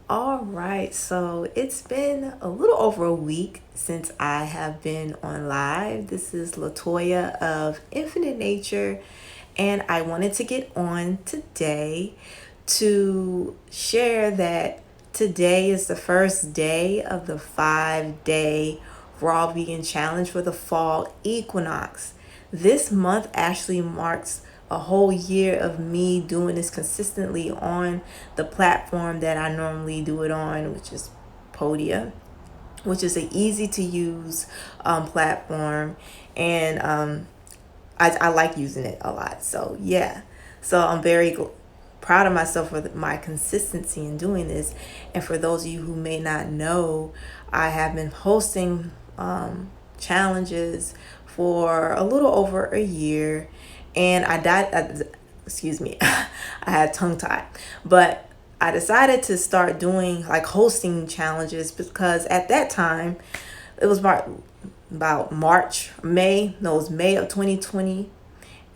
All right, so it's been a little over a week since I have been on live. This is Latoya of Infinite Nature, and I wanted to get on today to share that today is the first day of the 5 day raw vegan challenge for the fall equinox. This month actually marks a whole year of me doing this consistently on the platform that I normally do it on, which is Podia, which is an easy to use platform. And I like using it a lot. So, yeah. So, I'm very proud of myself for my consistency in doing this. And for those of you who may not know, I have been hosting challenges for a little over a year, and excuse me, I had tongue tie, but I decided to start doing like hosting challenges because at that time it was about March, May, no, it was May of 2020,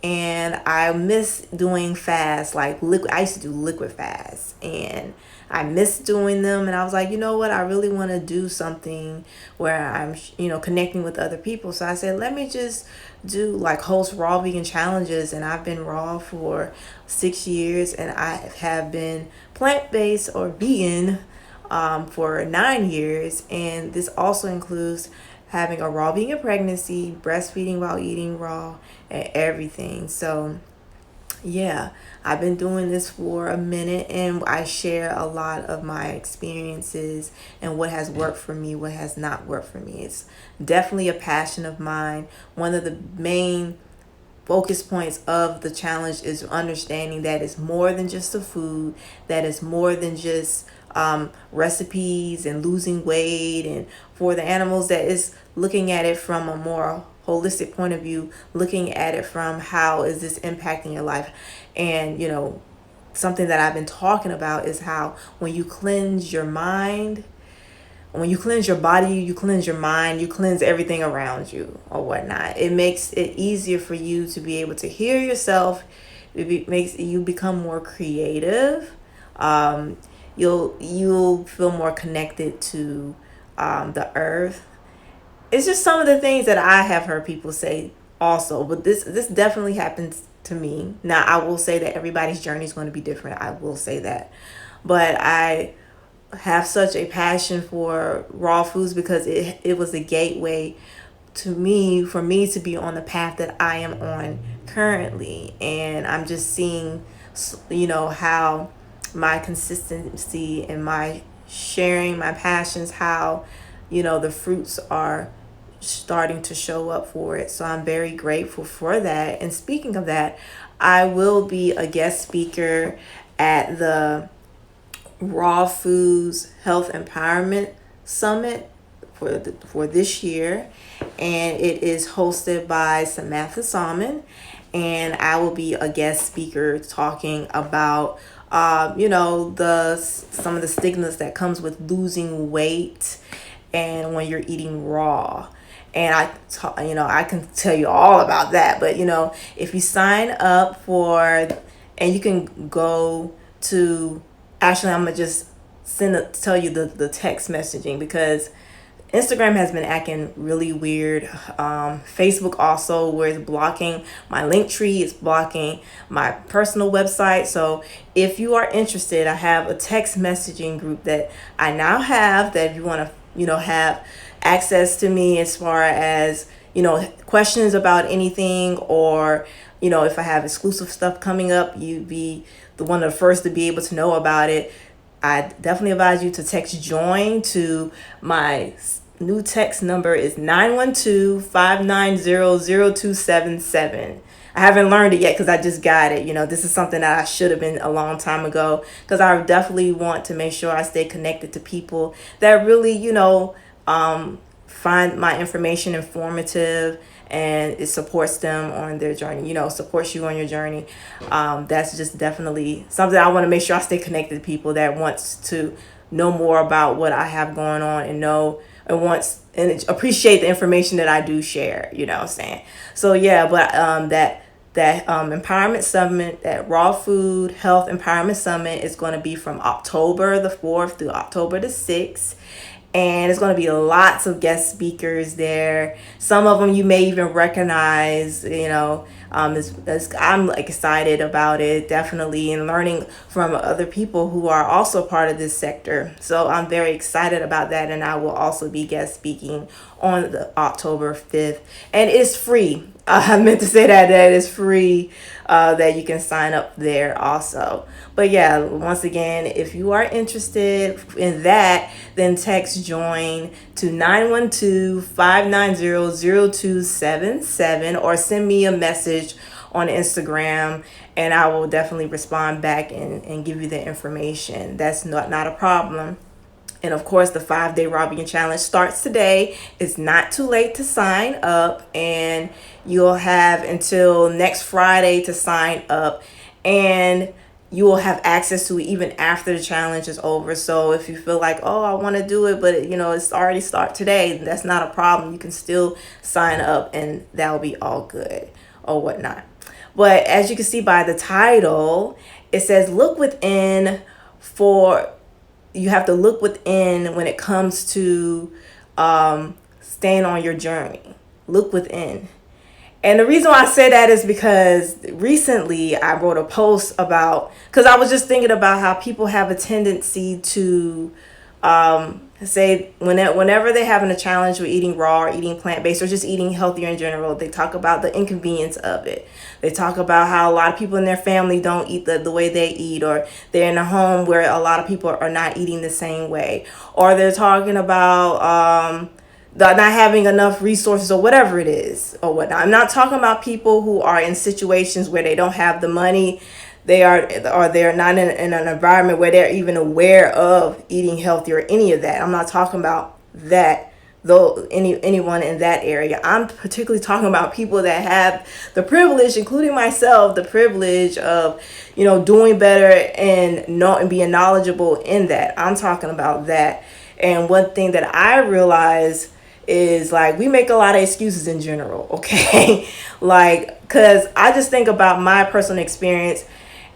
and I miss doing fasts like liquid. I used to do liquid fasts, and I miss doing them. And I was like, you know what? I really want to do something where I'm, connecting with other people. So I said, let me just do like host raw vegan challenges. And I've been raw for 6 years, and I have been plant based or vegan for 9 years. And this also includes having a raw vegan pregnancy, breastfeeding while eating raw, and everything. So, yeah, I've been doing this for a minute, and I share a lot of my experiences and what has worked for me, what has not worked for me. It's definitely a passion of mine. One of the main focus points of the challenge is understanding that it's more than just the food, that it's more than just recipes and losing weight, and for the animals, that is looking at it from a more holistic point of view, looking at it from how is this impacting your life. And something that I've been talking about is how when you cleanse your mind, when you cleanse your body, you cleanse your mind, you cleanse everything around you or whatnot. It makes it easier for you to be able to hear yourself. Makes you become more creative. Um, you'll feel more connected to the earth. It's just some of the things that I have heard people say also, but this definitely happens to me. Now I will say that everybody's journey is going to be different. I will say that, but I have such a passion for raw foods because it was a gateway to me for me to be on the path that I am on currently. And I'm just seeing how my consistency and my sharing my passions, how the fruits are starting to show up for it. So I'm very grateful for that. And speaking of that, I will be a guest speaker at the Raw Foods Health Empowerment Summit for this year, and it is hosted by Samantha Salmon, and I will be a guest speaker talking about the some of the stigmas that comes with losing weight and when you're eating raw. And I can tell you all about that, but if you sign up for, and you can go to, actually I'm gonna just tell you the text messaging, because Instagram has been acting really weird. Facebook also, where it's blocking my link tree, it's blocking my personal website. So if you are interested, I have a text messaging group that I now have, that if you want to have access to me as far as questions about anything, or if I have exclusive stuff coming up, you'd be one of the first to be able to know about it. I definitely advise you to text join to my new text number is 912-590-0277. I haven't learned it yet because I just got it. This is something that I should have been a long time ago, because I definitely want to make sure I stay connected to people that really, find my information informative, and it supports them on their journey, supports you on your journey. That's just definitely something I want to make sure I stay connected to people that wants to know more about what I have going on, and know and wants and appreciate the information that I do share, what I'm saying? So yeah, but that That empowerment summit, that raw food health empowerment summit, is going to be from October the 4th through October the 6th. And it's going to be lots of guest speakers there. Some of them you may even recognize, I'm like excited about it, definitely, and learning from other people who are also part of this sector. So I'm very excited about that, and I will also be guest speaking on the October 5th, and it's free. I meant to say that it's free, that you can sign up there also. But yeah, once again, if you are interested in that, then text join to 912-590-0277 or send me a message on Instagram, and I will definitely respond back and give you the information. That's not a problem. And of course, the 5-day Robbie Challenge starts today. It's not too late to sign up, and you'll have until next Friday to sign up, and you will have access to it even after the challenge is over. So if you feel like, oh, I want to do it, but it's already start today, that's not a problem. You can still sign up, and that'll be all good or whatnot. But as you can see by the title, it says look within. You have to look within when it comes to staying on your journey. Look within. And the reason why I say that is because recently I wrote a post because I was just thinking about how people have a tendency to say whenever they're having a challenge with eating raw or eating plant-based or just eating healthier in general, they talk about the inconvenience of it. They talk about how a lot of people in their family don't eat the way they eat, or they're in a home where a lot of people are not eating the same way, or they're talking about not having enough resources or whatever it is or whatnot. I'm not talking about people who are in situations where they don't have the money, they're not in an environment where they're even aware of eating healthy or any of that. I'm not talking about that, though, anyone in that area. I'm particularly talking about people that have the privilege, including myself, the privilege of doing better and being knowledgeable in that. I'm talking about that. And one thing that I realize is, like, we make a lot of excuses in general, okay? Like, because I just think about my personal experience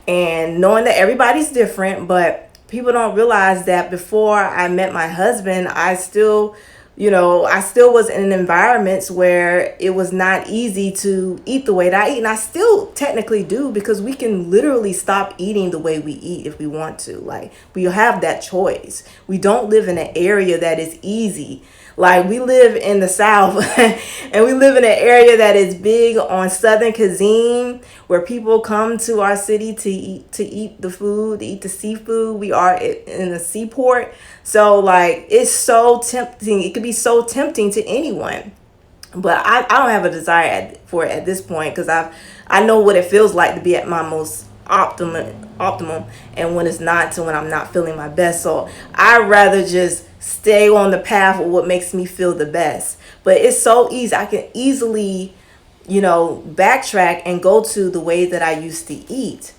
and knowing that everybody's different, but people don't realize that before I met my husband, I still was in environments where it was not easy to eat the way that I eat. And I still technically do, because we can literally stop eating the way we eat if we want to. Like, we have that choice. We don't live in an area that is easy. Like, we live in the South and we live in an area that is big on Southern cuisine, where people come to our city to eat the food, to eat the seafood. We are in the seaport. So, like, it's so tempting. It could be so tempting to anyone. But I don't have a desire for it at this point, because I know what it feels like to be at my most optimum, and when it's not, to when I'm not feeling my best. So I'd rather just stay on the path of what makes me feel the best. But it's so easy. I can easily backtrack and go to the way that I used to eat.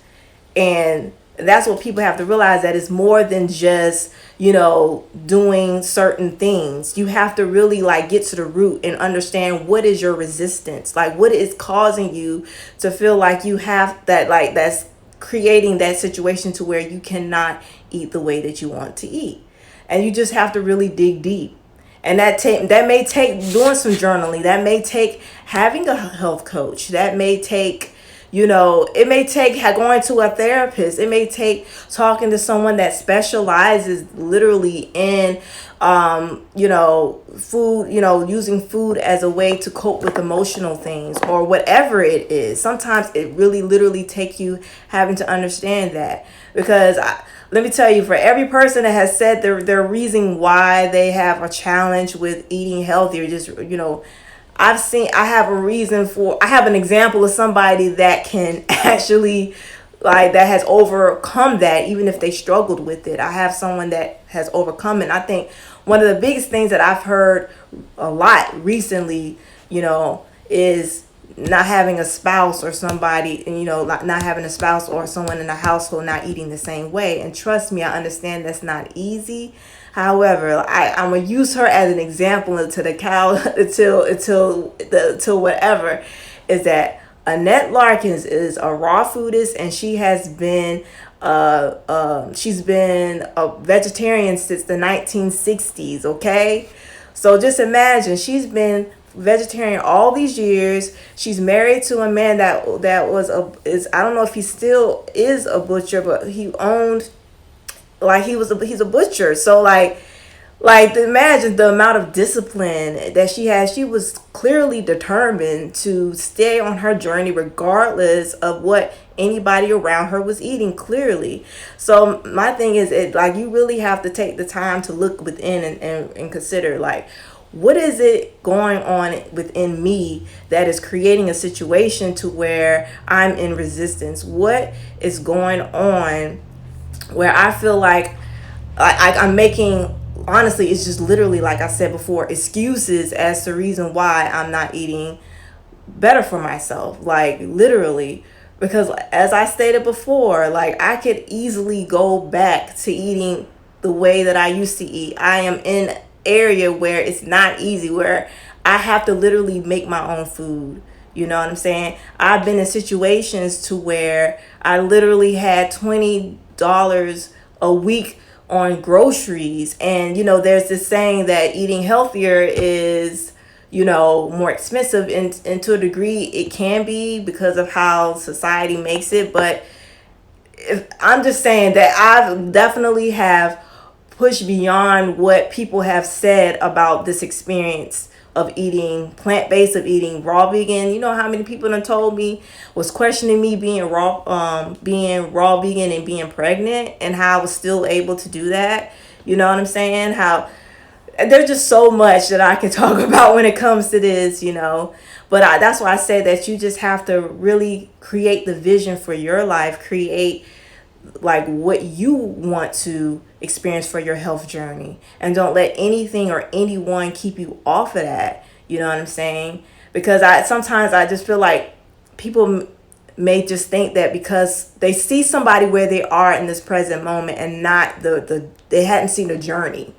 And that's what people have to realize, that it's more than just doing certain things. You have to really, like, get to the root and understand what is your resistance, like what is causing you to feel like you have that, like, that's creating that situation to where you cannot eat the way that you want to eat. And you just have to really dig deep. And that may take doing some journaling. That may take having a health coach. That may take, it may take going to a therapist. It may take talking to someone that specializes literally in, food, using food as a way to cope with emotional things or whatever it is. Sometimes it really literally take you having to understand that, because let me tell you, for every person that has said their reason why they have a challenge with eating healthier, just, I have an example of somebody that can actually, like, that has overcome that, even if they struggled with it. I have someone that has overcome it. And I think one of the biggest things that I've heard a lot recently, is not having a spouse or somebody, and not having a spouse or someone in the household not eating the same way. And trust me, I understand that's not easy. However, I'm gonna use her as an example until the cow until whatever, is that Annette Larkins is a raw foodist, and she's been a vegetarian since the 1960s. Okay, so just imagine she's been vegetarian all these years. She's married to a man that was a is I don't know if he still is a butcher, but he owned like he's a butcher. So like imagine the amount of discipline that she has. She was clearly determined to stay on her journey regardless of what anybody around her was eating, clearly. So my thing is, it like you really have to take the time to look within and consider, like, what is it going on within me that is creating a situation to where I'm in resistance? What is going on where I feel like I'm making, honestly, it's just literally, like I said before, excuses as to reason why I'm not eating better for myself, like literally. Because as I stated before, like I could easily go back to eating the way that I used to eat. I am in an area where it's not easy, where I have to literally make my own food. You know what I'm saying? I've been in situations to where I literally had $20 a week on groceries. And, there's this saying that eating healthier is, more expensive. And to a degree, it can be because of how society makes it. But I'm just saying that I've definitely have pushed beyond what people have said about this experience of eating plant-based, of eating raw vegan. You know how many people have told me, was questioning me being raw vegan and being pregnant, and how I was still able to do that. You know what I'm saying? How there's just so much that I can talk about when it comes to this, But that's why I say that you just have to really create the vision for your life, create like what you want to experience for your health journey, and don't let anything or anyone keep you off of that. You know what I'm saying? Because sometimes I just feel like people may just think that because they see somebody where they are in this present moment and not they hadn't seen the journey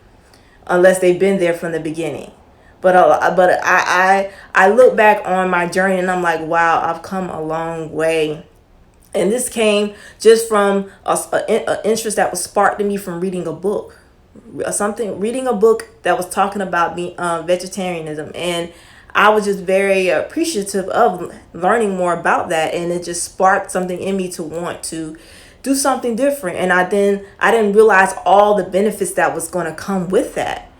unless they've been there from the beginning. But I look back on my journey and I'm like, wow, I've come a long way. And this came just from a interest that was sparked in me from reading a book, reading a book that was talking about vegetarianism. And I was just very appreciative of learning more about that. And it just sparked something in me to want to do something different. And I didn't realize all the benefits that was going to come with that.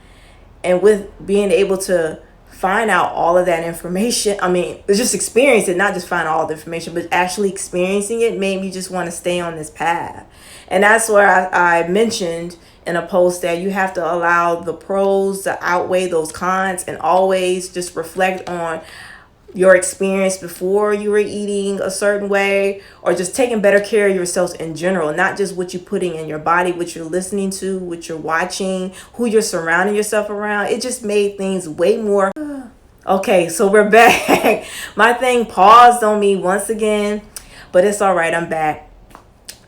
And with being able to find out all of that information, I mean, just experience it, not just find all the information, but actually experiencing it made me just want to stay on this path. And that's where I mentioned in a post that you have to allow the pros to outweigh those cons, and always just reflect on your experience before you were eating a certain way, or just taking better care of yourselves in general, not just what you're putting in your body, what you're listening to, what you're watching, who you're surrounding yourself around. It just made things way more. Okay, so we're back. My thing paused on me once again, but it's all right. I'm back.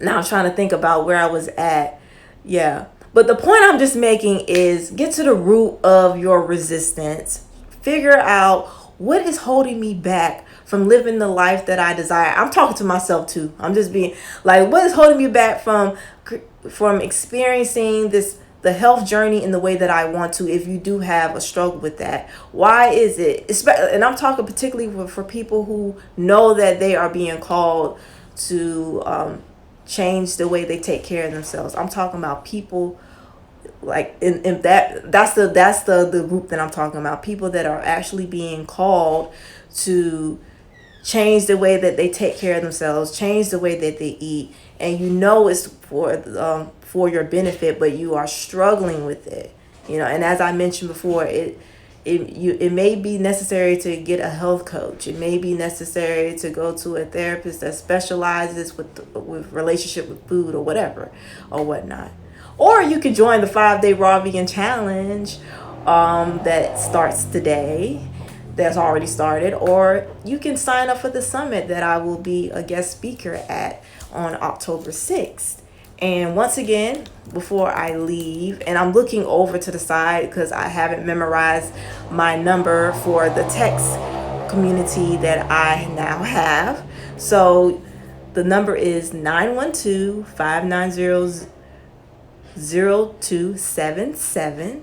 Now I'm trying to think about where I was at. Yeah. But the point I'm just making is get to the root of your resistance. Figure out what is holding me back from living the life that I desire. I'm talking to myself too. I'm just being like, what is holding me back from experiencing the health journey in the way that I want to, if you do have a struggle with that? Why is it? And I'm talking particularly for people who know that they are being called to change the way they take care of themselves. I'm talking about people like in that's the group that I'm talking about. People that are actually being called to change the way that they take care of themselves, change the way that they eat, and it's for your benefit, but you are struggling with it. And as I mentioned before, it may be necessary to get a health coach. It may be necessary to go to a therapist that specializes with relationship with food or whatever or whatnot. Or you could join the 5-day raw vegan challenge that starts today. That's already started. Or you can sign up for the summit that I will be a guest speaker at on October 6th. And once again, before I leave, and I'm looking over to the side because I haven't memorized my number for the text community that I now have. So the number is 912-590-0277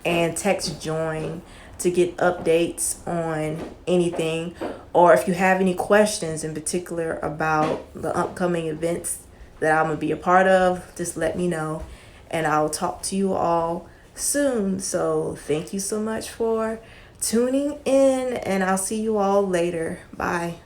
and text join to get updates on anything, or if you have any questions in particular about the upcoming events that I'm gonna be a part of, just let me know and I'll talk to you all soon. So thank you so much for tuning in, and I'll see you all later. Bye.